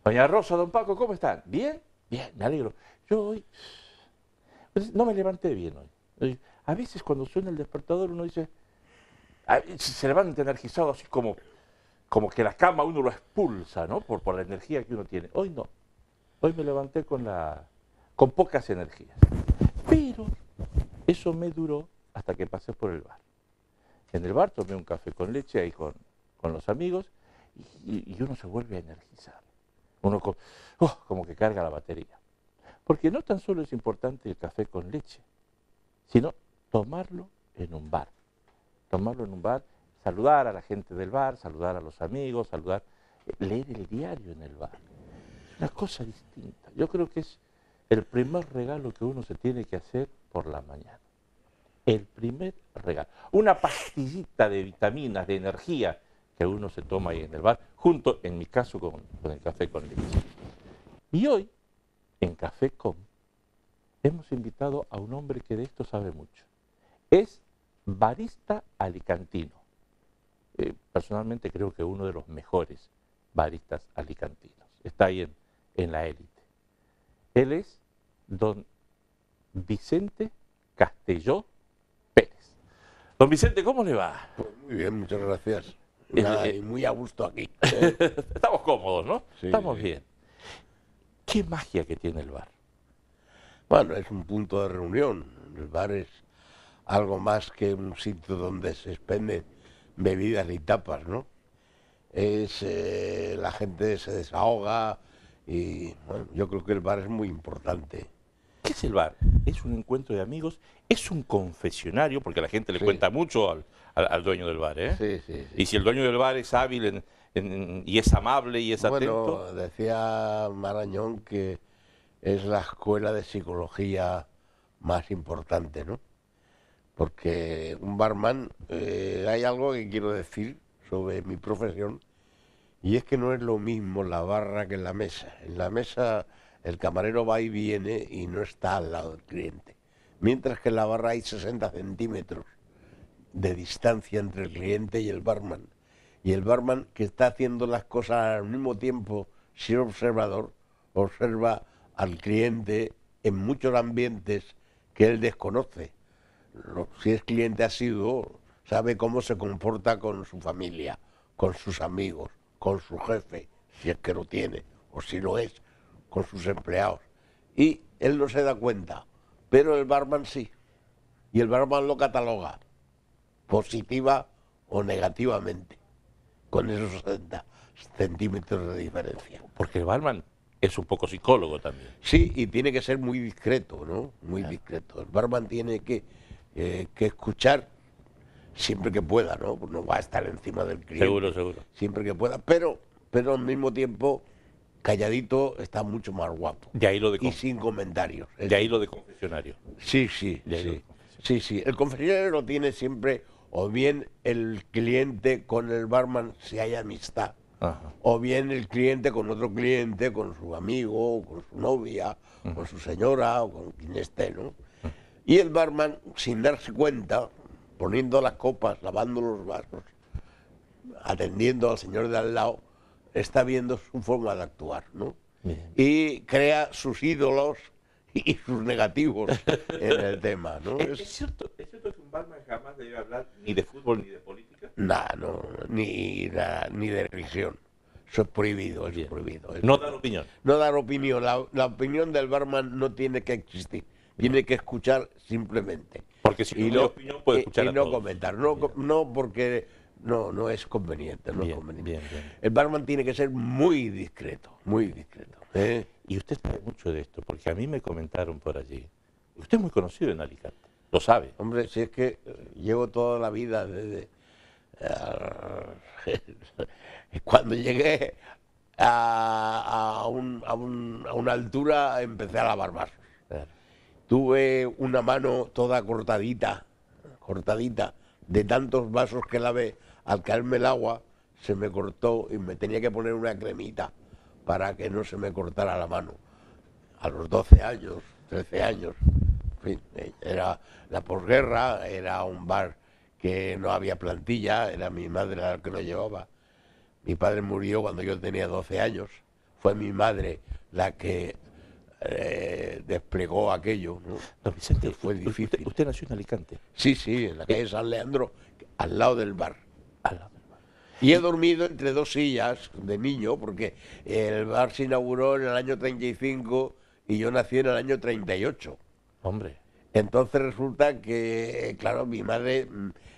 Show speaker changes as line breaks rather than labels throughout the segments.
Doña Rosa, don Paco, ¿cómo están? ¿Bien? Bien, me alegro. Yo hoy pues, no me levanté bien hoy. A veces cuando suena el despertador uno dice, se levanta energizado así como que la cama uno lo expulsa, ¿no? Por la energía que uno tiene. Hoy no. Hoy me levanté con pocas energías. Pero eso me duró hasta que pasé por el bar. En el bar tomé un café con leche ahí con los amigos y uno se vuelve a energizar. Uno como que carga la batería. Porque no tan solo es importante el café con leche, sino tomarlo en un bar. Tomarlo en un bar, saludar a la gente del bar, saludar a los amigos, leer el diario en el bar. Es una cosa distinta. Yo creo que es el primer regalo que uno se tiene que hacer por la mañana. El primer regalo. Una pastillita de vitaminas, de energía que uno se toma ahí en el bar, junto, en mi caso, con el café con leche. Y hoy, en Café Com, hemos invitado a un hombre que de esto sabe mucho. Es barista alicantino. Personalmente creo que uno de los mejores baristas alicantinos. Está ahí en la élite. Él es don Vicente Castelló Pérez. Don Vicente, ¿cómo le va?
Pues muy bien, muchas gracias. Nada, y muy a gusto aquí.
Estamos cómodos, ¿no?
Sí,
Estamos
sí.
bien. ¿Qué magia que tiene el bar?
Bueno, es un punto de reunión. El bar es algo más que un sitio donde se expenden bebidas y tapas, ¿no? La gente se desahoga y bueno, yo creo que el bar es muy importante.
¿Qué es el bar? Es un encuentro de amigos, es un confesionario, porque la gente le
Sí.
cuenta mucho al dueño del bar, ¿eh?
Sí, sí, sí.
Y si el dueño del bar es hábil y es amable y es atento.
Bueno, decía Marañón que es la escuela de psicología más importante, ¿no? Porque un barman, hay algo que quiero decir sobre mi profesión, y es que no es lo mismo la barra que en la mesa. En la mesa el camarero va y viene y no está al lado del cliente. Mientras que en la barra hay 60 centímetros de distancia entre el cliente y el barman. Y el barman, que está haciendo las cosas al mismo tiempo, sin observador, observa al cliente en muchos ambientes que él desconoce. Si es cliente asiduo, sabe cómo se comporta con su familia, con sus amigos, con su jefe, si es que lo tiene, o si lo es, con sus empleados. Y él no se da cuenta, pero el barman sí. Y el barman lo cataloga, positiva o negativamente, con esos 60 centímetros de diferencia.
Porque el barman es un poco psicólogo también.
Sí, y tiene que ser muy discreto, ¿no? Muy discreto. El barman tiene que escuchar siempre que pueda, ¿no? No va a estar encima del cliente.
Seguro, seguro.
Siempre que pueda, pero al mismo tiempo, calladito está mucho más guapo.
De ahí lo de,
Y sin comentarios.
de ahí lo de confesionario.
Sí, sí,
De ahí lo
sí.
de confesionario.
Sí, sí. El confesionario lo tiene siempre, o bien el cliente con el barman si hay amistad.
Ajá.
O bien el cliente con otro cliente, con su amigo, con su novia, con su señora, o con quien esté, ¿no? Y el barman, sin darse cuenta, poniendo las copas, lavando los vasos, atendiendo al señor de al lado, está viendo su forma de actuar, ¿no?
Bien.
Y crea sus ídolos y sus negativos en el tema, ¿no?
¿Es cierto que un barman jamás debe hablar ni de fútbol ni de política?
Nada, no, ni de religión. Eso es prohibido,
Bien.
es prohibido.
No dar opinión.
No dar opinión. La opinión del barman no tiene que existir. Tiene que escuchar simplemente.
Porque si no hay opinión puede escuchar
y
a
no
todos.
comentar. No porque no es conveniente. No es
Bien,
conveniente.
bien, bien.
El barman tiene que ser muy discreto, muy discreto.
Y usted sabe mucho de esto, porque a mí me comentaron por allí. Usted es muy conocido en Alicante, lo sabe.
Hombre, si es que llevo toda la vida desde... cuando llegué a una altura empecé a lavar vasos.
Claro.
Tuve una mano toda cortadita, de tantos vasos que lavé. Al caerme el agua se me cortó y me tenía que poner una cremita para que no se me cortara la mano. A los 12 años, 13 años, en fin, era la posguerra, era un bar que no había plantilla, era mi madre la que lo llevaba. Mi padre murió cuando yo tenía 12 años, fue mi madre la que desplegó aquello, ¿no?
Don Vicente,
Que fue difícil.
usted nació en Alicante.
Sí, sí, en la calle San Leandro, al lado del bar.
Al lado del bar.
Y he dormido entre dos sillas de niño, porque el bar se inauguró en el año 35 y yo nací en el año 38.
Hombre.
Entonces resulta que, claro, mi madre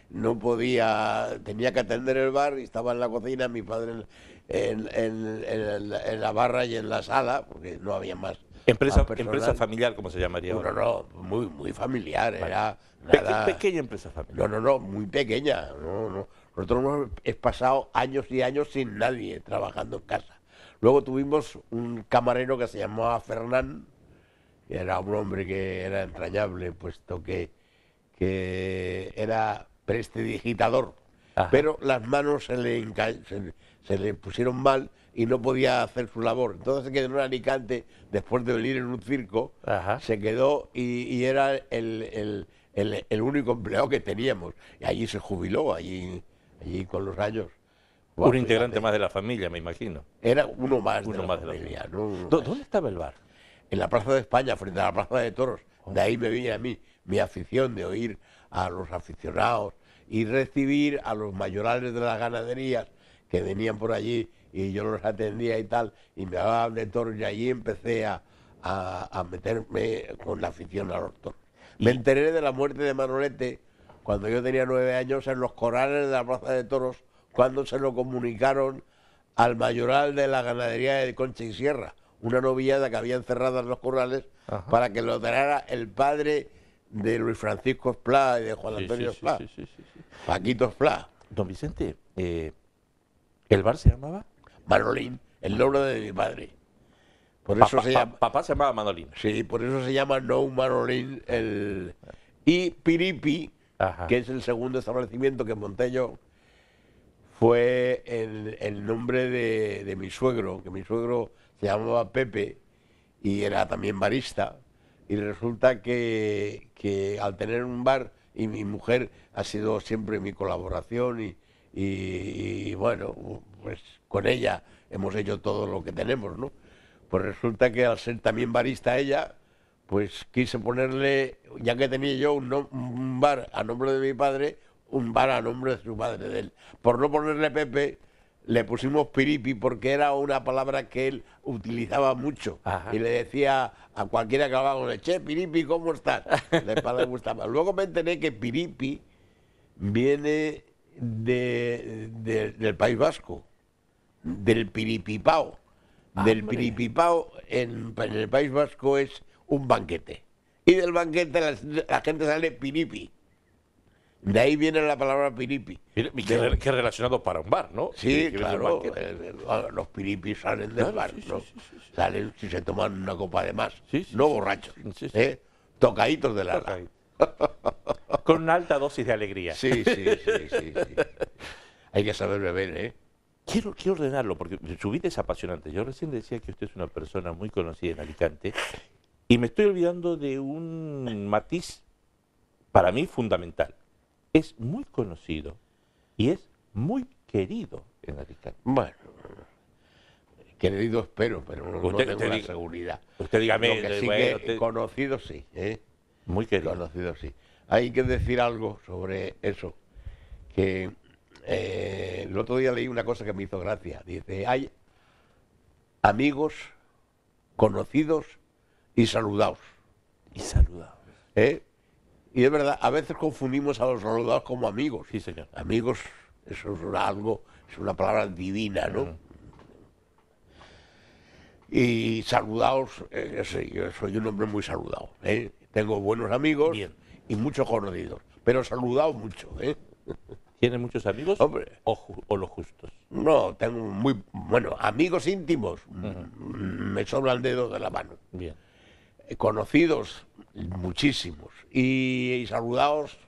no podía, tenía que atender el bar y estaba en la cocina, mi padre en la barra y en la sala, porque no había más.
Empresa
Personal.
familiar, ¿cómo se llamaría
No,
ahora?
no, muy familiar,
Vale.
era nada.
Pequeña empresa familiar.
No, muy pequeña. No. Nosotros hemos pasado años y años sin nadie trabajando en casa. Luego tuvimos un camarero que se llamaba Fernán, que era un hombre que era entrañable, puesto que era prestidigitador.
Ajá.
Pero las manos se le pusieron mal y no podía hacer su labor. Entonces se quedó en Alicante, después de venir en un circo,
Ajá.
se quedó y era el único empleado que teníamos. Y allí se jubiló, allí con los años.
Un integrante más de la familia, me imagino.
Era uno más
Uno
de
más
la
de la
familia. ¿No? Uno más.
¿Dónde estaba el bar?
En la Plaza de España, frente a la Plaza de Toros. De ahí me venía a mí mi afición de oír a los aficionados y recibir a los mayorales de las ganaderías que venían por allí y yo los atendía y tal, y me hablaban de toros y allí empecé a meterme con la afición a los toros. Me enteré de la muerte de Manolete cuando yo tenía 9 años en los corrales de la Plaza de Toros, cuando se lo comunicaron al mayoral de la ganadería de Concha y Sierra, una novillada que había encerrado en los corrales. Ajá. Para que lo traera el padre de Luis Francisco Esplá y de Juan Antonio Esplá, sí. Paquito Esplá.
Don Vicente, ¿el bar se llamaba?
Manolín, el nombre de mi padre. Por eso se llama.
Papá se llamaba Manolín.
Sí, por eso se llama No Manolín. Y Piripi, ajá, que es el segundo establecimiento que monté yo, fue el nombre de mi suegro, que mi suegro se llamaba Pepe y era también barista. Y resulta que al tener un bar, y mi mujer ha sido siempre mi colaboración y bueno, pues con ella hemos hecho todo lo que tenemos, ¿no? Pues resulta que al ser también barista ella, pues quise ponerle, ya que tenía yo un bar a nombre de mi padre, un bar a nombre de su padre, de él. Por no ponerle Pepe, le pusimos Piripi porque era una palabra que él utilizaba mucho. Ajá. Y le decía a cualquiera que hablaba con él, che, Piripi, ¿cómo estás? Le gustaba. Luego me enteré que Piripi viene del País Vasco, del Piripipao. Del Piripipao en el País Vasco es un banquete. Y del banquete la gente sale Piripi. De ahí viene la palabra piripi.
Qué relacionado para un bar, ¿no?
Sí, claro. Los piripis salen del bar, ¿no? Sí. Salen si se toman una copa de más. No borrachos. Tocaditos del ala.
Con una alta dosis de alegría.
Sí. Hay que saber beber, ¿eh?
Quiero ordenarlo, porque su vida es apasionante. Yo recién decía que usted es una persona muy conocida en Alicante y me estoy olvidando de un matiz para mí fundamental. Es muy conocido y es muy querido en Alicante.
Bueno, querido espero, pero no tengo la seguridad.
Usted dígame.
Lo que sí que conocido sí, ¿eh?
Muy querido.
Conocido sí. Hay que decir algo sobre eso, que el otro día leí una cosa que me hizo gracia. Dice, hay amigos, conocidos y saludados.
Y saludados.
Y es verdad, a veces confundimos a los saludados como amigos.
Sí, señor.
Amigos, eso es es una palabra divina, ¿no? Y saludados, yo soy un hombre muy saludado, ¿eh? Tengo buenos amigos. Bien. Y muchos conocidos, pero saludados mucho, ¿eh?
¿Tiene muchos amigos?
Hombre.
¿O los justos?
No, tengo amigos íntimos, me sobra el dedo de la mano.
Bien.
Conocidos, muchísimos. Y saludados.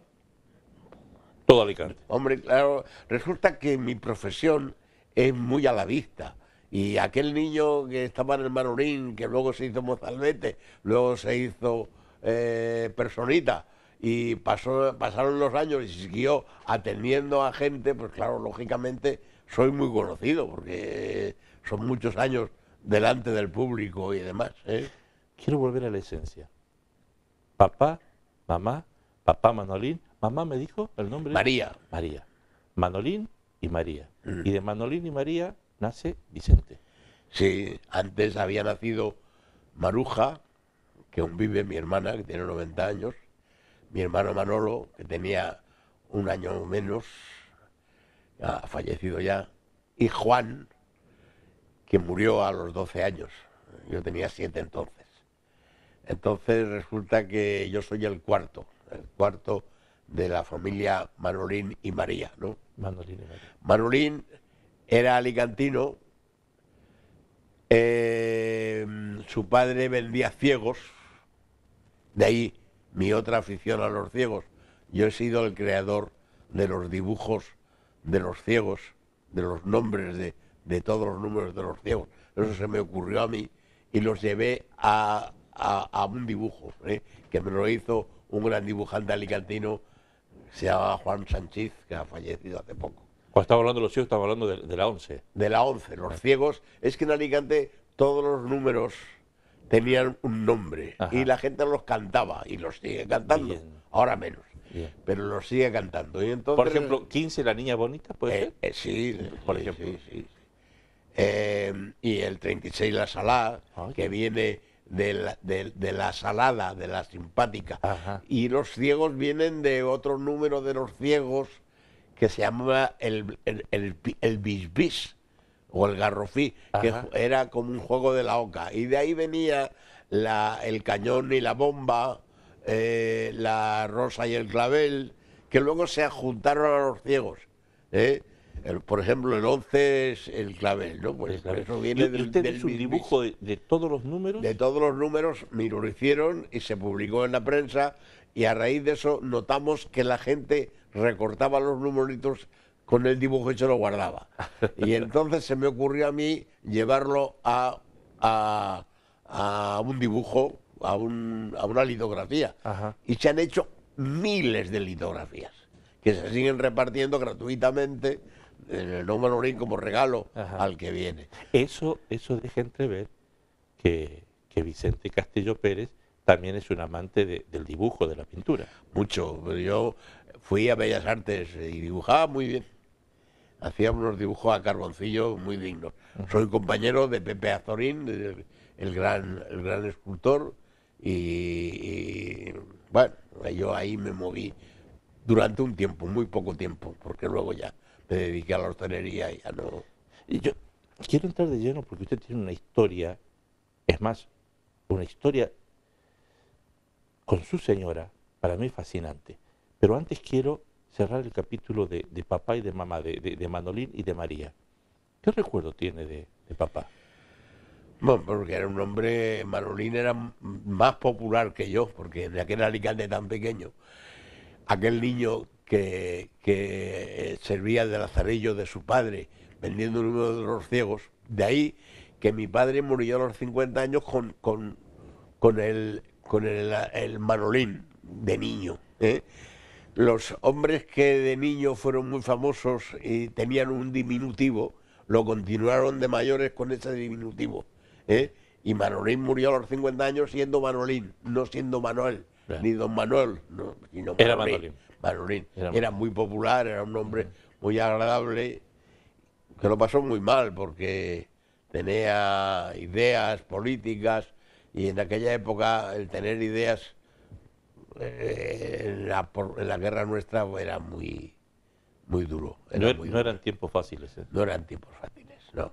Todo Alicante.
Hombre, claro, resulta que mi profesión es muy a la vista. Y aquel niño que estaba en el Manolín, que luego se hizo mozalbete, luego se hizo personita, y pasaron los años y siguió atendiendo a gente, pues claro, lógicamente soy muy conocido, porque son muchos años delante del público y demás, ¿eh?
Quiero volver a la esencia. Papá, mamá, papá Manolín. Mamá me dijo el nombre.
María.
María. Manolín y María.
Mm.
Y de Manolín y María nace Vicente.
Sí, antes había nacido Maruja, que aún vive, mi hermana, que tiene 90 años, mi hermano Manolo, que tenía un año menos, ha fallecido ya, y Juan, que murió a los 12 años. Yo tenía 7 entonces. Entonces resulta que yo soy el cuarto de la familia Manolín y María, ¿no?
Manolín y María.
Manolín era alicantino, su padre vendía ciegos, de ahí mi otra afición a los ciegos. Yo he sido el creador de los dibujos de los ciegos, de los nombres de todos los números de los ciegos. Eso se me ocurrió a mí y los llevé a un dibujo, que me lo hizo un gran dibujante alicantino, se llama Juan Sánchez, que ha fallecido hace poco.
Cuando estamos hablando de los ciegos, estamos hablando de la 11.
De la 11, los ciegos. Es que en Alicante todos los números tenían un nombre.
Ajá.
Y la gente los cantaba y los sigue cantando.
Bien.
Ahora menos.
Bien.
Pero los sigue cantando. Y entonces,
Por ejemplo, 15, la niña bonita, ¿puede ser?
sí,
Por
sí,
ejemplo.
sí. Y el 36, la salada,
Ay,
que viene de la salada, de la simpática.
Ajá.
Y los ciegos vienen de otro número de los ciegos que se llamaba el bisbis o el garrofí, que
Ajá.
era como un juego de la oca. Y de ahí venía el cañón y la bomba, la rosa y el clavel, que luego se adjuntaron a los ciegos, ¿eh? Por ejemplo, el 11 es el clavel, ¿no? Pues
Claro.
eso
¿Y
viene del
usted
del
hizo un
bisbis.
dibujo de todos los números?
De todos los números, lo hicieron y se publicó en la prensa, y a raíz de eso notamos que la gente recortaba los numeritos con el dibujo y se lo guardaba. Y entonces se me ocurrió a mí llevarlo a un dibujo, a una litografía.
Ajá.
Y se han hecho miles de litografías que se siguen repartiendo gratuitamente en el No Manolín como regalo.
Ajá.
Al que viene.
Eso deja entrever que Vicente Castillo Pérez también es un amante del dibujo, de la pintura.
Mucho, pero yo fui a Bellas Artes y dibujaba muy bien. Hacía unos dibujos a carboncillo muy dignos. Soy compañero de Pepe Azorín, el gran escultor, y bueno, yo ahí me moví durante un tiempo, muy poco tiempo, porque luego ya me dediqué a la hostelería y ya no.
Y yo quiero entrar de lleno porque usted tiene una historia, es más, una historia con su señora, para mí fascinante. Pero antes quiero cerrar el capítulo de papá y de mamá, de Manolín y de María. ¿Qué recuerdo tiene de papá?
Bueno, porque era un hombre, Manolín era más popular que yo, porque en aquel Alicante tan pequeño, aquel niño que servía de lazarillo de su padre, vendiendo el número de los ciegos, de ahí que mi padre murió a los 50 años con el Manolín de niño, ¿eh? Los hombres que de niño fueron muy famosos y tenían un diminutivo, lo continuaron de mayores con ese diminutivo, ¿eh? Y Manolín murió a los 50 años siendo Manolín, no siendo Manuel,
Claro.
ni don Manuel, no, sino
Era
Manolín.
Manolín.
Era muy popular, era un hombre muy agradable, que lo pasó muy mal porque tenía ideas políticas, y en aquella época el tener ideas en la guerra nuestra era muy duro. Era muy
No
duro.
eran tiempos fáciles.
No eran tiempos fáciles, no.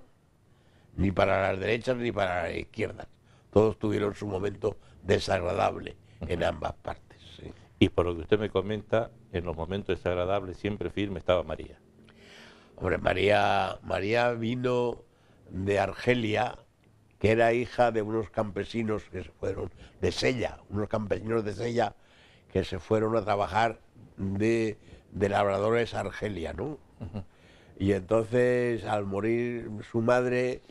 Ni para las derechas ni para las izquierdas. Todos tuvieron su momento desagradable en ambas partes. Sí.
Y por lo que usted me comenta, en los momentos desagradables siempre firme estaba María.
Hombre, María vino de Argelia, que era hija de unos campesinos que se fueron de Sella, unos campesinos de Sella que se fueron a trabajar de labradores a Argelia, ¿no? Y entonces, al morir su madre,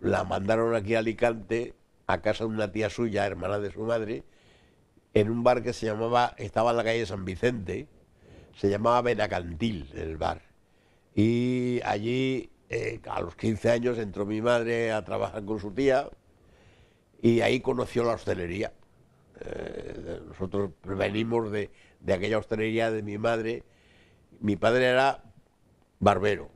la mandaron aquí a Alicante, a casa de una tía suya, hermana de su madre, en un bar que estaba en la calle San Vicente, se llamaba Benacantil el bar. Y allí a los 15 años entró mi madre a trabajar con su tía y ahí conoció la hostelería. Nosotros venimos de aquella hostelería de mi madre. Mi padre era barbero,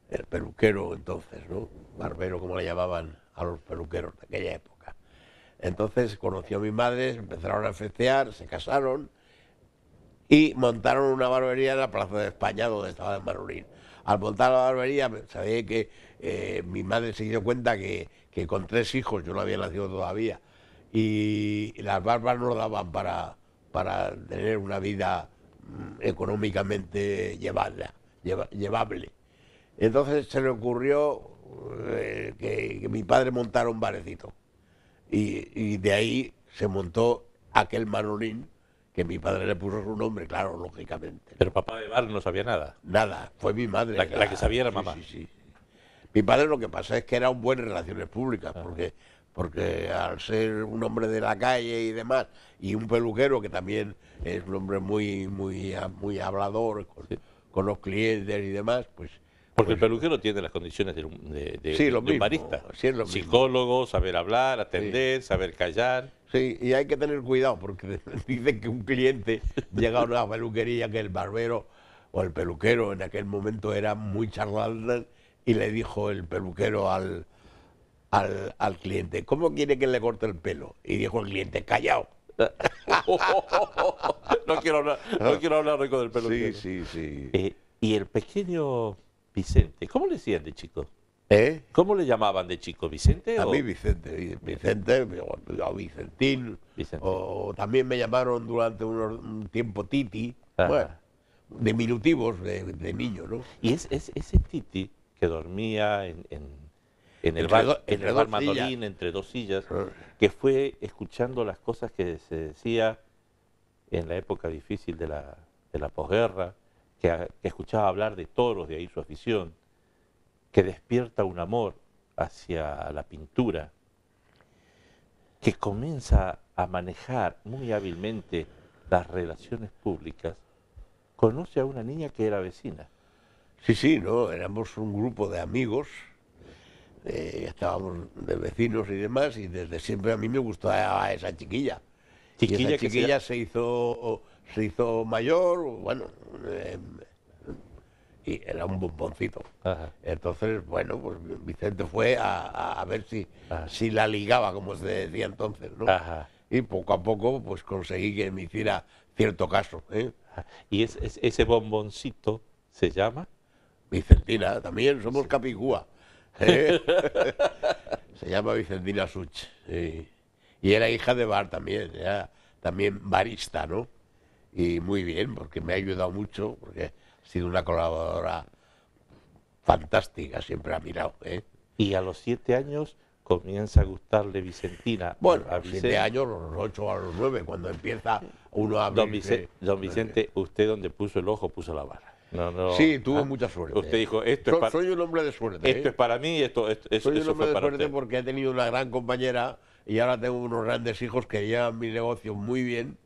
el peluquero entonces, ¿no? Barbero, como le llamaban a los peluqueros de aquella época. Entonces conoció a mi madre, empezaron a festear, se casaron y montaron una barbería en la Plaza de España, donde estaba el Manolín. Al montar la barbería, sabía que mi madre se dio cuenta que con 3 hijos, yo no había nacido todavía, y las barbas no daban para tener una vida económicamente llevable. Entonces se le ocurrió que mi padre montara un barecito. Y de ahí se montó aquel Manolín, que mi padre le puso su nombre, claro, lógicamente.
Pero papá de bar no sabía nada.
Nada, fue mi madre.
La que sabía era
sí,
mamá.
Sí, sí. Mi padre lo que pasa es que era un buen en relaciones públicas, porque al ser un hombre de la calle y demás, y un peluquero que también es un hombre muy hablador con los clientes y demás, pues...
Porque el peluquero tiene las condiciones de un
mismo,
barista.
sí, es lo mismo.
Psicólogo, saber hablar, atender, saber callar.
Sí, y hay que tener cuidado porque dicen que un cliente llega a una peluquería que el barbero o el peluquero en aquel momento era muy charlatán y le dijo el peluquero al cliente, ¿cómo quiere que le corte el pelo? Y dijo el cliente, callao.
No quiero hablar rico del peluquero.
Sí.
Y el pequeño Vicente, ¿cómo le decían de chico?
¿Eh?
¿Cómo le llamaban de chico? ¿Vicente?
A mí Vicente, o Vicentín,
Vicente.
o también me llamaron durante un tiempo Titi,
Ajá.
bueno, diminutivos de niño, ¿no?
Y ese Titi que dormía en el
Entre
bar,
entre
en el bar
dos
Manolín,
sillas.
entre 2 sillas, que fue escuchando las cosas que se decía en la época difícil de la posguerra, que escuchaba hablar de toros, de ahí su afición, que despierta un amor hacia la pintura, que comienza a manejar muy hábilmente las relaciones públicas, conoce a una niña que era vecina.
Sí, no, éramos un grupo de amigos, estábamos de vecinos y demás, y desde siempre a mí me gustaba a esa chiquilla. Y esa chiquilla se hizo mayor, bueno, y era un bomboncito.
Ajá.
Entonces, bueno, pues Vicente fue a ver si la ligaba, como se decía entonces, ¿no?
Ajá.
Y poco a poco, pues conseguí que me hiciera cierto caso, ¿eh?
Y ese bomboncito se llama
Vicentina, también somos capicúa. ¿Eh? Se llama Vicentina Such. Sí. Y era hija de bar también, era también barista, ¿no? Y muy bien, porque me ha ayudado mucho, porque ha sido una colaboradora fantástica, siempre a mi lado, ¿eh?
Y a los 7 años comienza a gustarle Vicentina.
Bueno,
a
7 años, los 8 a los 9, cuando empieza uno a abrirse.
Don Vicente, usted donde puso el ojo puso la vara. No,
sí, tuve mucha suerte.
Usted dijo, esto
soy un hombre de suerte.
Esto es para mí,
soy un hombre de suerte
usted.
porque he tenido una gran compañera y ahora tengo unos grandes hijos que llevan mi negocio muy bien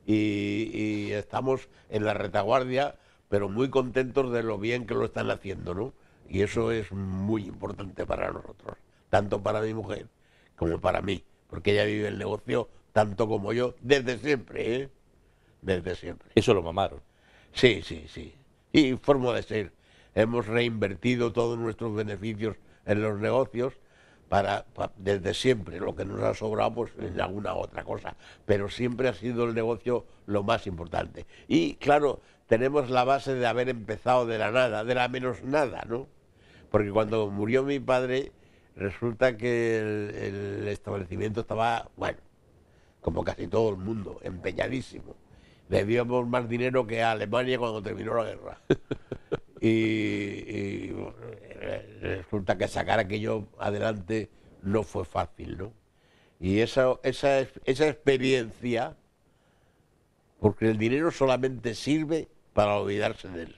y estamos en la retaguardia, pero muy contentos de lo bien que lo están haciendo, ¿no? Y eso es muy importante para nosotros, tanto para mi mujer como para mí, porque ella vive el negocio tanto como yo, desde siempre, ¿eh? Desde siempre.
Eso lo mamaron.
Sí. Y forma de ser. Hemos reinvertido todos nuestros beneficios en los negocios desde siempre. Lo que nos ha sobrado, pues en alguna otra cosa. Pero siempre ha sido el negocio lo más importante. Y claro, tenemos la base de haber empezado de la nada, de la menos nada, ¿no? Porque cuando murió mi padre, resulta que el establecimiento estaba, bueno, como casi todo el mundo, empeñadísimo. Debíamos más dinero que a Alemania cuando terminó la guerra. Y resulta que sacar aquello adelante no fue fácil, ¿no? Y esa experiencia, porque el dinero solamente sirve para olvidarse de él.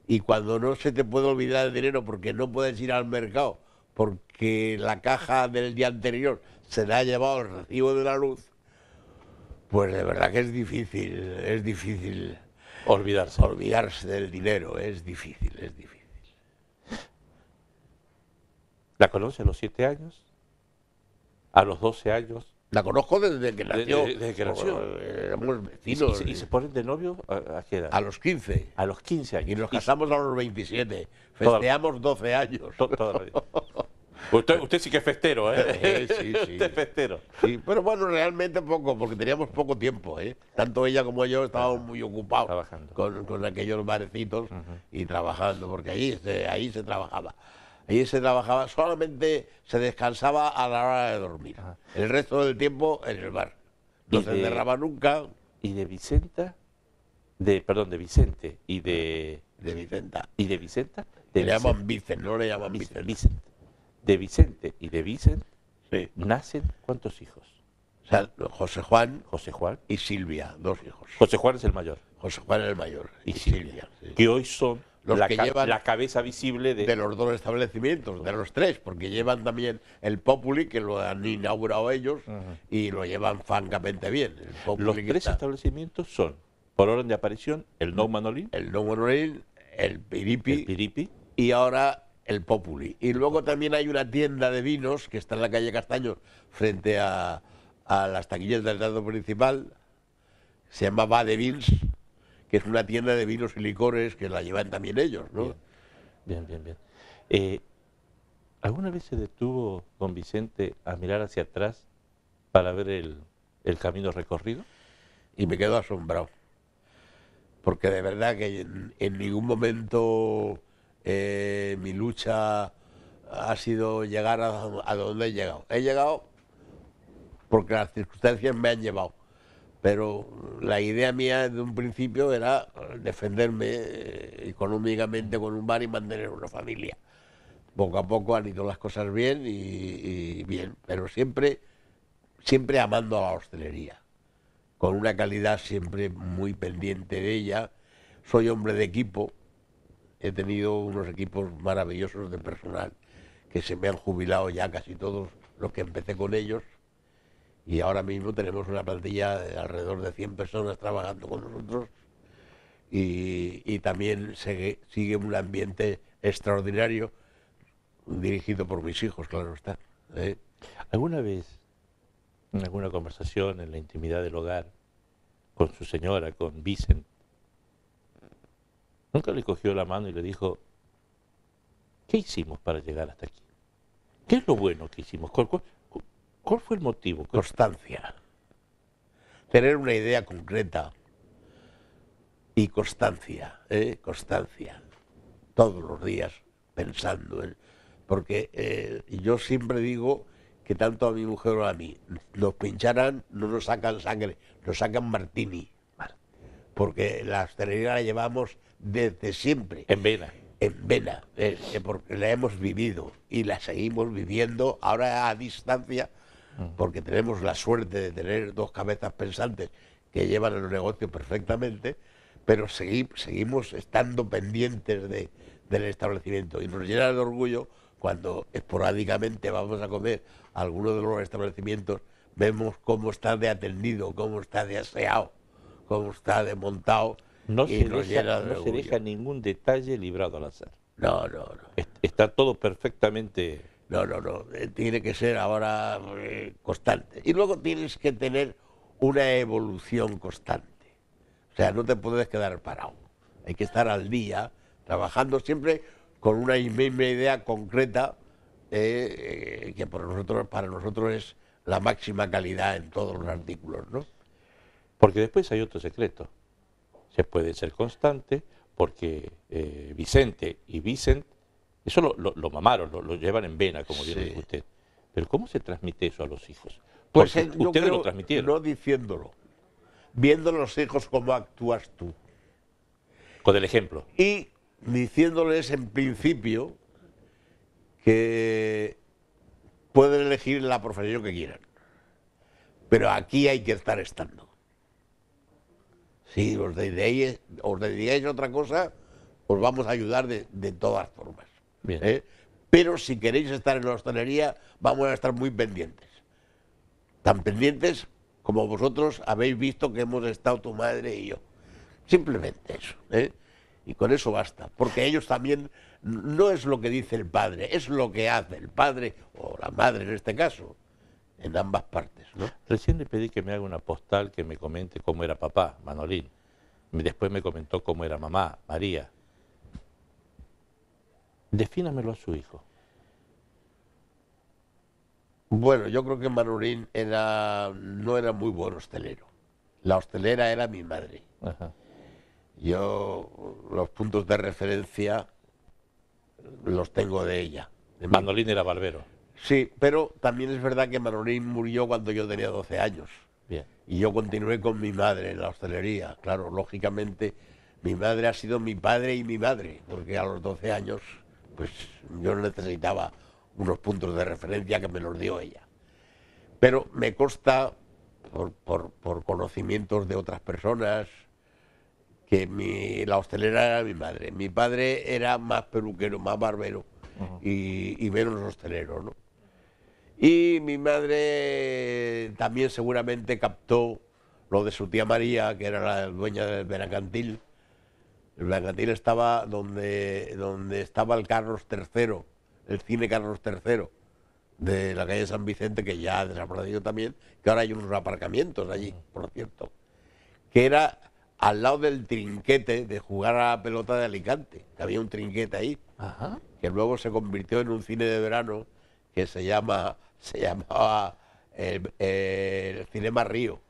Y cuando no se te puede olvidar el dinero porque no puedes ir al mercado, porque la caja del día anterior se le ha llevado el recibo de la luz, pues de verdad que es difícil
Olvidarse.
olvidarse del dinero, es difícil.
¿La conoce a los 7 años? ¿A los 12 años?
La conozco desde que nació.
Desde que nació.
Éramos
¿Y
vecinos.
se ponen de novio a qué edad?
A los 15.
A los 15 años.
Y nos casamos a los 27.
Toda-
Festeamos 12 años.
Toda la vida. Usted sí que es festero, ¿eh?
Sí, sí.
Usted es festero.
Sí, pero bueno, realmente poco, porque teníamos poco tiempo, ¿eh? Tanto ella como yo estábamos muy ocupados
Trabajando.
con aquellos barecitos y trabajando, porque ahí se trabajaba. Ahí se trabajaba, solamente se descansaba a la hora de dormir.
Ajá.
El resto del tiempo en el bar. No
Y
se
de-
cerraba nunca
Y de Vicenta, perdón, de Vicente y de
Vicenta.
Vicenta,
Le llaman Vicen, no le llaman
Vicente.
Vicen.
De Vicente y de Vicente
Sí.
nacen ¿cuántos hijos?
O sea, José Juan
José Juan.
y Silvia, 2 hijos.
José Juan es el mayor.
José Juan el mayor
Y
y
Silvia.
Silvia. Sí.
Que hoy son
Los que llevan-
la cabeza visible
De los 2 establecimientos, de los 3, porque llevan también el Populi, que lo han inaugurado ellos, y lo llevan francamente bien. El Populi
Los
que
3
está,
establecimientos son, por orden de aparición, el No Manolín,
el No Monorail, el Piripi
el Piripi,
y ahora el Populi. Y luego también hay una tienda de vinos que está en la calle Castaños, frente a las taquillas del teatro principal, se llama Bade Vins, que es una tienda de vinos y licores que la llevan también ellos, ¿no?
Bien. Bien. ¿Alguna vez se detuvo don Vicente a mirar hacia atrás para ver el camino recorrido?
Y me quedo asombrado. Porque de verdad que en ningún momento mi lucha ha sido llegar a donde he llegado. He llegado porque las circunstancias me han llevado. Pero la idea mía de un principio era defenderme económicamente con un bar y mantener una familia. Poco a poco han ido las cosas bien y bien, pero siempre amando a la hostelería, con una calidad siempre muy pendiente de ella. Soy hombre de equipo, he tenido unos equipos maravillosos de personal que se me han jubilado ya casi todos los que empecé con ellos, y ahora mismo tenemos una plantilla de alrededor de 100 personas trabajando con nosotros, y también sigue un ambiente extraordinario dirigido por mis hijos, claro está.
¿Alguna vez, en alguna conversación en la intimidad del hogar, con su señora, con Vicente, nunca le cogió la mano y le dijo, ¿qué hicimos para llegar hasta aquí? ¿Qué es lo bueno que hicimos? ¿Cuál fue el motivo?
Constancia. Tener una idea concreta y constancia, constancia. Todos los días pensando en... Porque yo siempre digo que tanto a mi mujer o a mí nos pincharán, no nos sacan sangre, nos sacan martini. Porque la hostelería la llevamos desde siempre.
En vena.
En vena, porque la hemos vivido y la seguimos viviendo ahora a distancia, porque tenemos la suerte de tener 2 cabezas pensantes que llevan el negocio perfectamente, pero seguimos estando pendientes del establecimiento, y nos llena de orgullo cuando esporádicamente vamos a comer a alguno de los establecimientos, vemos cómo está de atendido, cómo está de aseado, cómo está de montado.
No
Y
se
nos llena de
no se
orgullo.
deja ningún detalle librado al azar.
No.
Está todo perfectamente...
No. Tiene que ser ahora constante. Y luego tienes que tener una evolución constante. O sea, no te puedes quedar parado. Hay que estar al día, trabajando siempre con una misma idea concreta, que para nosotros es la máxima calidad en todos los artículos, ¿no?
Porque después hay otro secreto. Se puede ser constante porque Vicente y Vicent, eso lo mamaron, lo llevan en vena, como bien
Sí.
dijo usted. Pero ¿cómo se transmite eso a los hijos?
Pues
Porque
yo
ustedes
creo,
lo transmitieron
no diciéndolo, viendo los hijos cómo actúas tú.
con el ejemplo.
Y diciéndoles en principio que pueden elegir la profesión que quieran, pero aquí hay que estar estando. Si os dedicáis a otra cosa, os vamos a ayudar de todas formas.
Bien.
Pero si queréis estar en la hostelería, vamos a estar muy pendientes. Tan pendientes como vosotros habéis visto que hemos estado tu madre y yo. Simplemente eso. Y con eso basta, porque ellos también, no es lo que dice el padre, es lo que hace el padre o la madre en este caso, en ambas partes, ¿no?
Recién le pedí que me haga una postal que me comente cómo era papá, Manolín. Después me comentó cómo era mamá, María. Defínamelo a su hijo.
Bueno, yo creo que Manolín no era muy buen hostelero. La hostelera era mi madre.
Ajá.
Yo los puntos de referencia los tengo de ella.
Manolín era barbero.
Sí, pero también es verdad que Manolín murió cuando yo tenía 12 años.
Bien.
Y yo continué con mi madre en la hostelería. Claro, lógicamente, mi madre ha sido mi padre y mi madre, porque a los 12 años, pues yo necesitaba unos puntos de referencia que me los dio ella. Pero me consta, por conocimientos de otras personas, que la hostelera era mi madre. Mi padre era más peluquero, más barbero y menos hostelero, ¿no? Y mi madre también seguramente captó lo de su tía María, que era la dueña del Benacantil. El Benacantil estaba donde estaba el Carlos III, el cine Carlos III, de la calle San Vicente, que ya ha desaparecido también, que ahora hay unos aparcamientos allí, por cierto, que era al lado del trinquete de jugar a la pelota de Alicante, que había un trinquete ahí,
Ajá.
que luego se convirtió en un cine de verano que se llamaba el Cinema Río.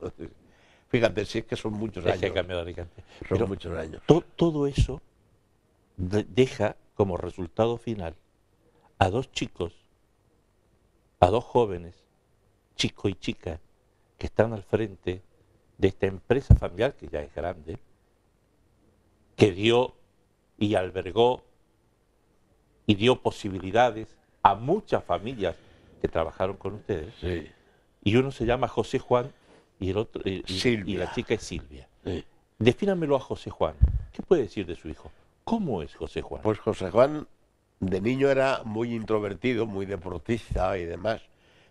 Fíjate, si es que son muchos
Es que ha
años.
cambiado de Alicante.
Son
Pero
muchos años.
todo eso deja como resultado final a dos chicos, a dos jóvenes, chico y chica, que están al frente de esta empresa familiar, que ya es grande, que dio y albergó y dio posibilidades a muchas familias que trabajaron con ustedes.
Sí.
Y uno se llama José Juan y el otro y
Silvia.
la chica es Silvia.
Sí.
Defínamelo a José Juan. ¿Qué puede decir de su hijo? ¿Cómo es José Juan?
Pues José Juan de niño era muy introvertido, muy deportista y demás.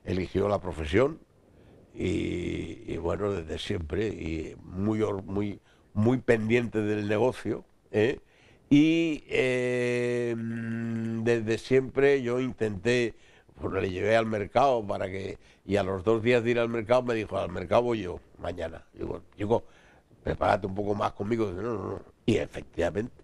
Eligió la profesión y bueno, desde siempre, y muy pendiente del negocio, ¿eh? Y desde siempre yo intenté, pues le llevé al mercado y a los 2 días de ir al mercado me dijo, al mercado voy yo mañana. Digo, chico, prepárate un poco más conmigo. Digo, no, no, no. Y efectivamente,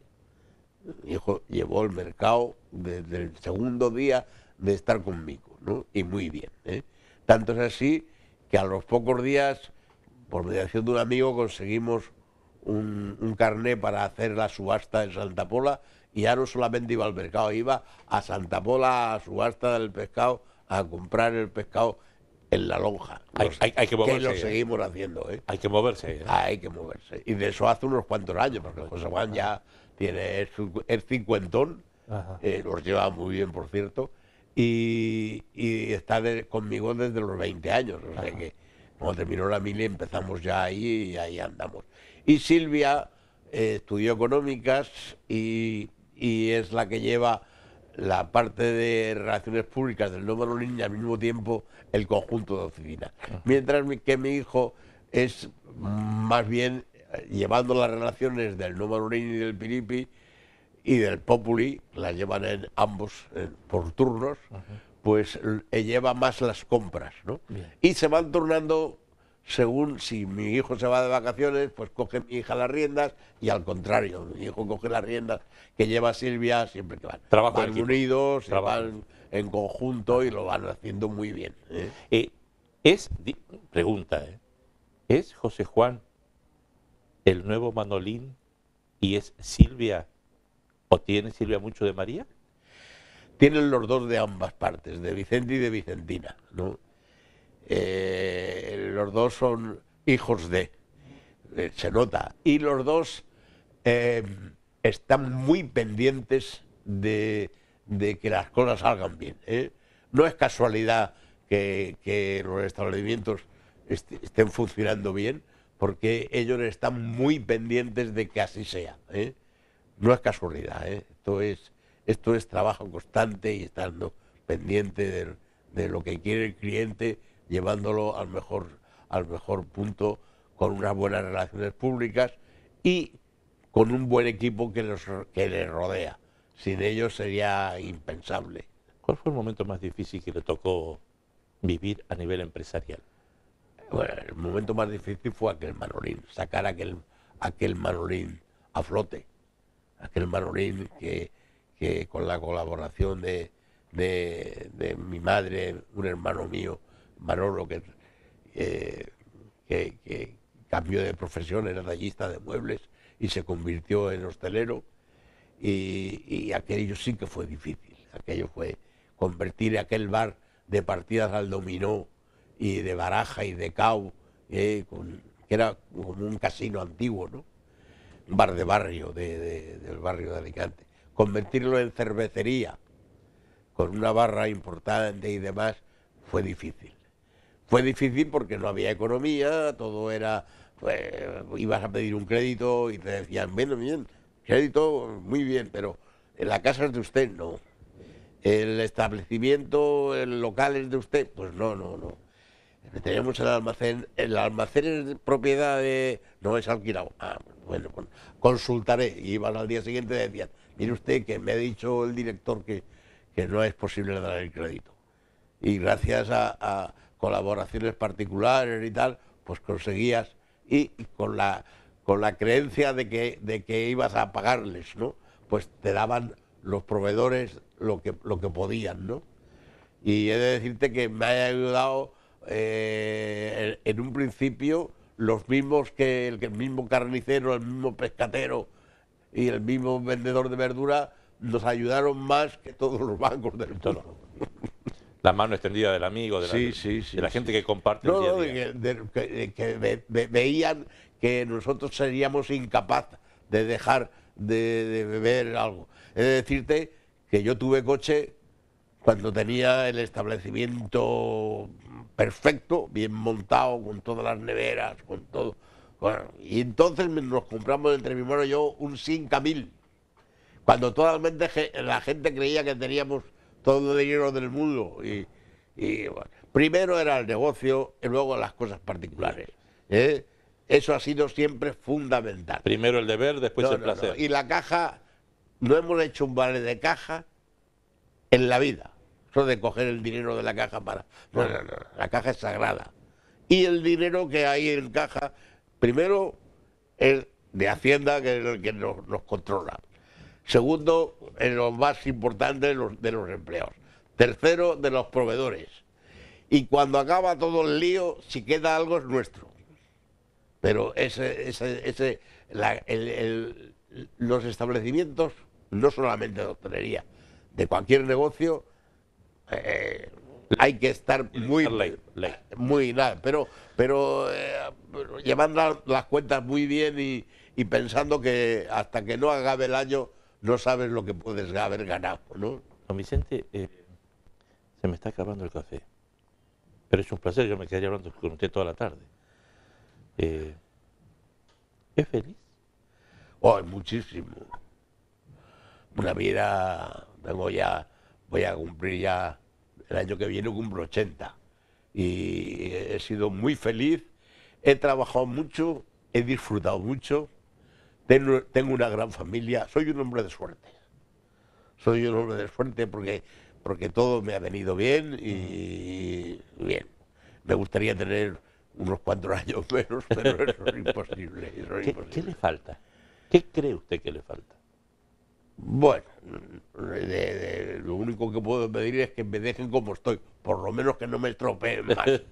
mi hijo llevó el mercado desde el segundo día de estar conmigo, ¿no? Y muy bien, ¿eh? Tanto es así que a los pocos días, por mediación de un amigo, conseguimos un carné para hacer la subasta en Santa Pola, y ya no solamente iba al mercado, iba a Santa Pola, a subasta del pescado, a comprar el pescado en la lonja.
Hay que moverse.
Que lo seguimos haciendo, ¿eh?
Hay que moverse. ¿Eh?
Hay que moverse. Y de eso hace unos cuantos años, porque José Juan ya es cincuentón, los lleva muy bien, por cierto, y está conmigo desde los 20 años. O sea que cuando terminó la mili empezamos ya ahí y ahí andamos. Y Silvia estudió económicas y es la que lleva la parte de relaciones públicas del No Manolín y al mismo tiempo el conjunto de oficina. Mientras que mi hijo es más bien llevando las relaciones del No Manolín y del Piripi y del Populi, las llevan en ambos por turnos, pues lleva más las compras, ¿no?
Bien.
Y se van turnando según si mi hijo se va de vacaciones, pues coge mi hija las riendas, y al contrario, mi hijo coge las riendas que lleva Silvia siempre que van.
Trabajo en
Van
equipo.
unidos, y
Trabajo.
van en conjunto y lo van haciendo muy bien, ¿eh?
Pregunta, ¿es José Juan el nuevo Manolín y es Silvia, o tiene Silvia mucho de María?
Tienen los dos de ambas partes, de Vicente y de Vicentina, ¿no? Los dos son hijos de, se nota, y los dos están muy pendientes de que las cosas salgan bien, ¿eh? No es casualidad que los establecimientos estén funcionando bien, porque ellos están muy pendientes de que así sea, ¿eh? No es casualidad, ¿eh? Esto es trabajo constante y estando pendiente de lo que quiere el cliente, llevándolo al mejor punto, con unas buenas relaciones públicas y con un buen equipo que le rodea. Sin ellos sería impensable.
¿Cuál fue el momento más difícil que le tocó vivir a nivel empresarial?
Bueno, el momento más difícil fue aquel Manolín, sacar aquel Manolín a flote. Aquel Manolín que con la colaboración de mi madre, un hermano mío, Manolo, que cambió de profesión, era tallista de muebles y se convirtió en hostelero. Y aquello sí que fue difícil. Aquello fue convertir aquel bar de partidas al dominó y de baraja y de cau, que era como un casino antiguo, ¿no? Un bar de barrio, del barrio de Alicante. Convertirlo en cervecería, con una barra importante y demás, fue difícil. Fue difícil porque no había economía, todo era, pues, ibas a pedir un crédito y te decían, bueno, bien, crédito, muy bien, pero en la casa es de usted, no. El establecimiento, el local es de usted, pues no. Tenemos el almacén es propiedad de, no es alquilado. Ah, bueno, consultaré. Y iban al día siguiente y decían, mire usted que me ha dicho el director que no es posible dar el crédito. Y gracias a colaboraciones particulares y tal, pues conseguías, y con la creencia de que ibas a pagarles, ¿no? Pues te daban los proveedores lo que podían, ¿no? Y he de decirte que me ha ayudado en un principio los mismos que el mismo carnicero, el mismo pescatero y el mismo vendedor de verdura nos ayudaron más que todos los bancos del mundo.
La mano extendida del amigo, de la gente que comparte el día a día.
Que veían que nosotros seríamos incapaces de dejar de beber algo. He de decirte que yo tuve coche cuando tenía el establecimiento perfecto, bien montado, con todas las neveras, con todo. Bueno, y entonces nos compramos entre mi hermano y yo un Simca 1000, cuando totalmente la gente creía que teníamos todo el dinero del mundo. Y bueno, primero era el negocio y luego las cosas particulares. Eso ha sido siempre fundamental.
Primero el deber, después el placer.
Y la caja, no hemos hecho un vale de caja en la vida. Eso de coger el dinero de la caja para... No, la caja es sagrada. Y el dinero que hay en caja, primero, es de Hacienda, que es el que nos controla. Segundo, es lo más importante de los empleados. Tercero, de los proveedores. Y cuando acaba todo el lío, si queda algo es nuestro. Pero los establecimientos, no solamente de hostelería, de cualquier negocio, hay que estar muy nada, pero llevando las cuentas muy bien y pensando que hasta que no acabe el año no sabes lo que puedes haber ganado, ¿no?
Don Vicente, se me está acabando el café, pero es un placer, yo me quedaría hablando con usted toda la tarde. ¿Es feliz?
Oh, muchísimo. Una vida, voy a cumplir ya, el año que viene cumplo 80. Y he sido muy feliz, he trabajado mucho, he disfrutado mucho, tengo una gran familia, soy un hombre de suerte. Soy un hombre de suerte porque todo me ha venido bien y bien. Me gustaría tener unos cuantos años menos, pero eso es imposible.
¿Qué le falta? ¿Qué cree usted que le falta?
Bueno, lo único que puedo pedir es que me dejen como estoy, por lo menos que no me estropeen más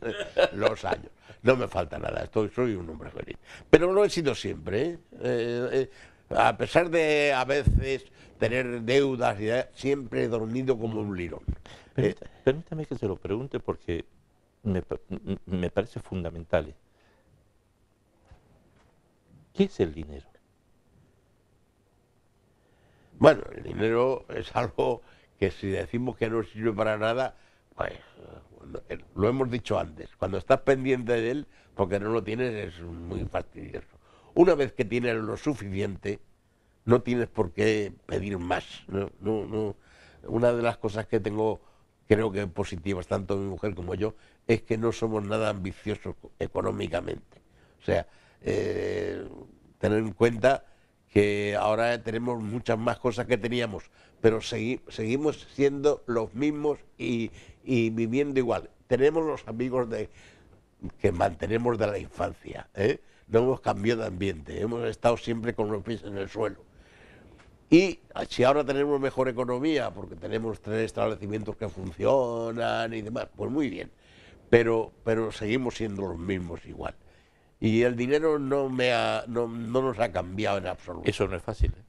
los años. No me falta nada, soy un hombre feliz. Pero no he sido siempre, a pesar de a veces tener deudas, siempre he dormido como un lirón.
Permítame que se lo pregunte porque me parece fundamental. ¿Qué es el dinero?
Bueno, el dinero es algo que si decimos que no sirve para nada, pues lo hemos dicho antes, cuando estás pendiente de él, porque no lo tienes, es muy fastidioso. Una vez que tienes lo suficiente, no tienes por qué pedir más. No. Una de las cosas que tengo, creo que positivas, tanto mi mujer como yo, es que no somos nada ambiciosos económicamente. O sea, tener en cuenta que ahora tenemos muchas más cosas que teníamos, pero seguimos siendo los mismos y viviendo igual. Tenemos los amigos que mantenemos de la infancia, ¿eh? No hemos cambiado de ambiente, hemos estado siempre con los pies en el suelo. Y si ahora tenemos mejor economía, porque tenemos 3 establecimientos que funcionan y demás, pues muy bien, pero seguimos siendo los mismos igual. Y el dinero no nos ha cambiado en absoluto.
Eso no es fácil, ¿eh?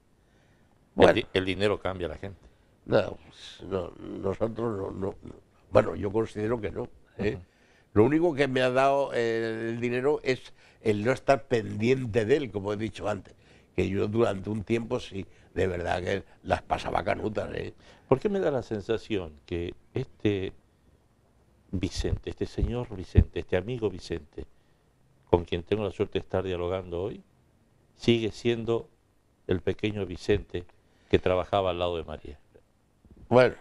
Bueno,
El dinero cambia a la gente.
no, pues, nosotros bueno, yo considero que no, ¿eh? Lo único que me ha dado el dinero es el no estar pendiente de él, como he dicho antes. Que yo durante un tiempo sí, de verdad que las pasaba canutas, ¿eh?
¿Por qué me da la sensación que este Vicente, este señor Vicente, este amigo Vicente, con quien tengo la suerte de estar dialogando hoy, sigue siendo el pequeño Vicente que trabajaba al lado de María?
Bueno,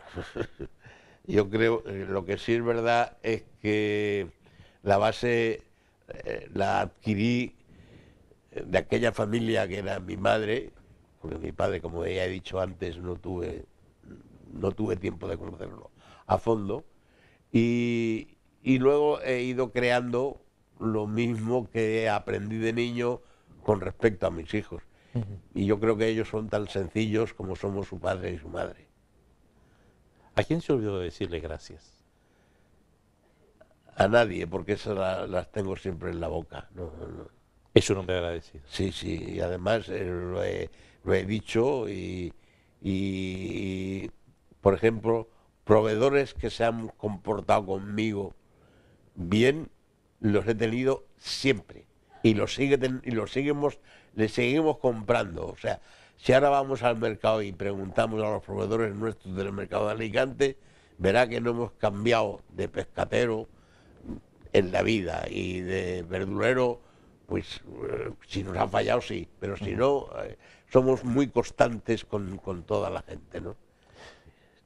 yo creo que lo que sí es verdad es que la base la adquirí de aquella familia que era mi madre, porque mi padre, como ya he dicho antes, no tuve tiempo de conocerlo a fondo, y luego he ido creando lo mismo que aprendí de niño con respecto a mis hijos. Y yo creo que ellos son tan sencillos como somos su padre y su madre.
¿A quién se olvidó de decirle gracias?
A nadie, porque esas las tengo siempre en la boca.
Es un hombre agradecido.
Sí, sí, y además lo he dicho y, por ejemplo, proveedores que se han comportado conmigo bien, los he tenido siempre y les seguimos comprando. O sea, si ahora vamos al mercado y preguntamos a los proveedores nuestros del mercado de Alicante, verá que no hemos cambiado de pescatero en la vida y de verdurero, pues si nos ha fallado sí, pero si no, somos muy constantes con toda la gente, ¿no?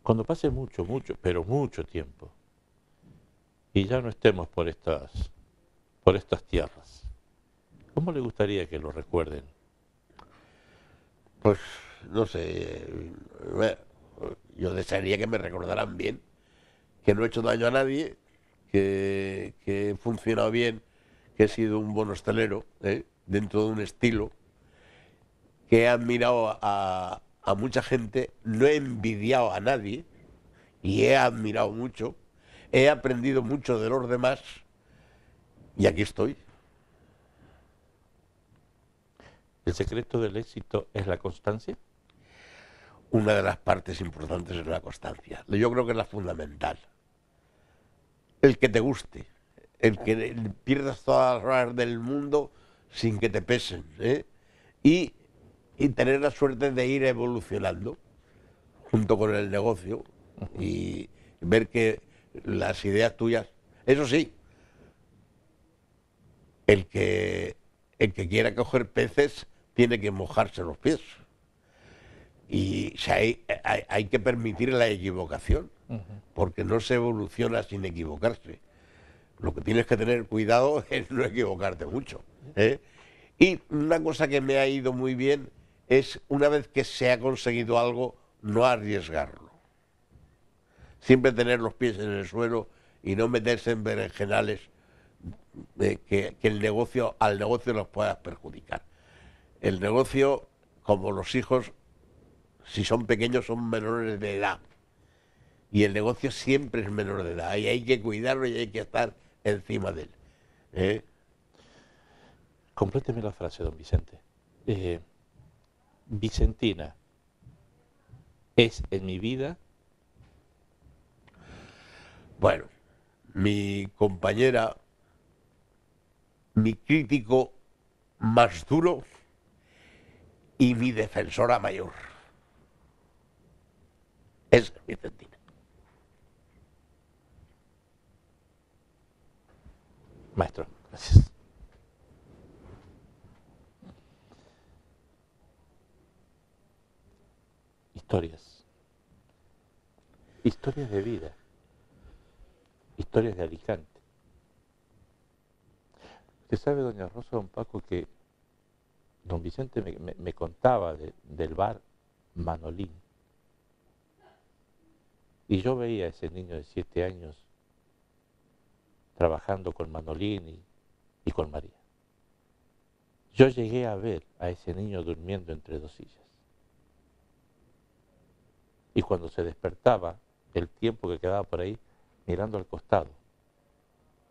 Cuando pase mucho, pero mucho tiempo, y ya no estemos por estas tierras, ¿cómo le gustaría que lo recuerden?
Pues no sé, yo desearía que me recordaran bien, que no he hecho daño a nadie, que he funcionado bien, que he sido un buen hostelero, dentro de un estilo, que he admirado a mucha gente, no he envidiado a nadie y he admirado mucho, he aprendido mucho de los demás y aquí estoy.
¿El secreto del éxito es la constancia?
Una de las partes importantes es la constancia. Yo creo que es la fundamental. El que te guste, el que pierdas todas las horas del mundo sin que te pesen, ¿eh? Y, y tener la suerte de ir evolucionando junto con el negocio y ver que las ideas tuyas, eso sí, el que quiera coger peces tiene que mojarse los pies. Y hay que permitir la equivocación, porque no se evoluciona sin equivocarse. Lo que tienes que tener cuidado es no equivocarte mucho, ¿eh? Y una cosa que me ha ido muy bien es, una vez que se ha conseguido algo, no arriesgarlo. Siempre tener los pies en el suelo y no meterse en berenjenales que al negocio los puedas perjudicar. El negocio, como los hijos, si son pequeños, son menores de edad. Y el negocio siempre es menor de edad. Y hay que cuidarlo y hay que estar encima de él, ¿eh?
Compléteme la frase, don Vicente. Vicentina es en mi vida.
Bueno, mi compañera, mi crítico más duro y mi defensora mayor es Vicentina.
Maestro, gracias. Historias. Historias de vida. Historias de Alicante. Usted sabe, doña Rosa, don Paco, que don Vicente me contaba del bar Manolín. Y yo veía a ese niño de 7 años trabajando con Manolín y con María. Yo llegué a ver a ese niño durmiendo entre 2 sillas. Y cuando se despertaba, el tiempo que quedaba por ahí, mirando al costado,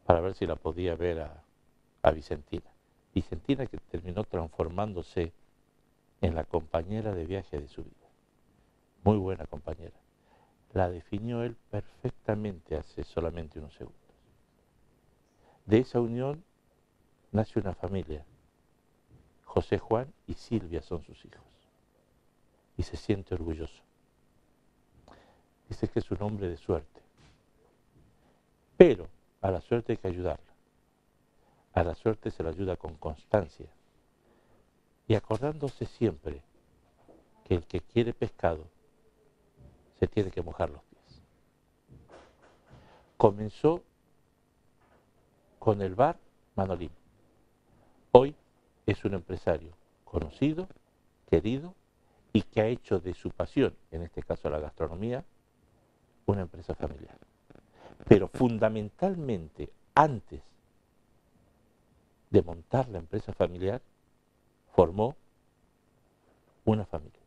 para ver si la podía ver a Vicentina. Vicentina que terminó transformándose en la compañera de viaje de su vida. Muy buena compañera. La definió él perfectamente hace solamente unos segundos. De esa unión nace una familia. José Juan y Silvia son sus hijos. Y se siente orgulloso. Dice que es un hombre de suerte. Pero a la suerte hay que ayudarla. A la suerte se la ayuda con constancia. Y acordándose siempre que el que quiere pescado se tiene que mojar los pies. Comenzó con el bar Manolín. Hoy es un empresario conocido, querido y que ha hecho de su pasión, en este caso la gastronomía, una empresa familiar. Pero fundamentalmente, antes de montar la empresa familiar, formó una familia.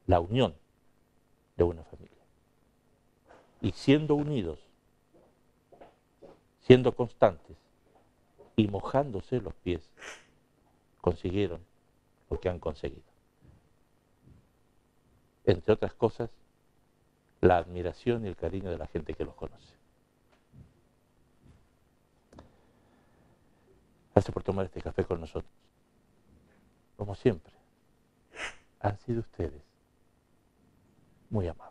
La unión de una familia. Y siendo unidos, siendo constantes y mojándose los pies, consiguieron lo que han conseguido. Entre otras cosas, la admiración y el cariño de la gente que los conoce. Gracias por tomar este café con nosotros. Como siempre, han sido ustedes muy amables.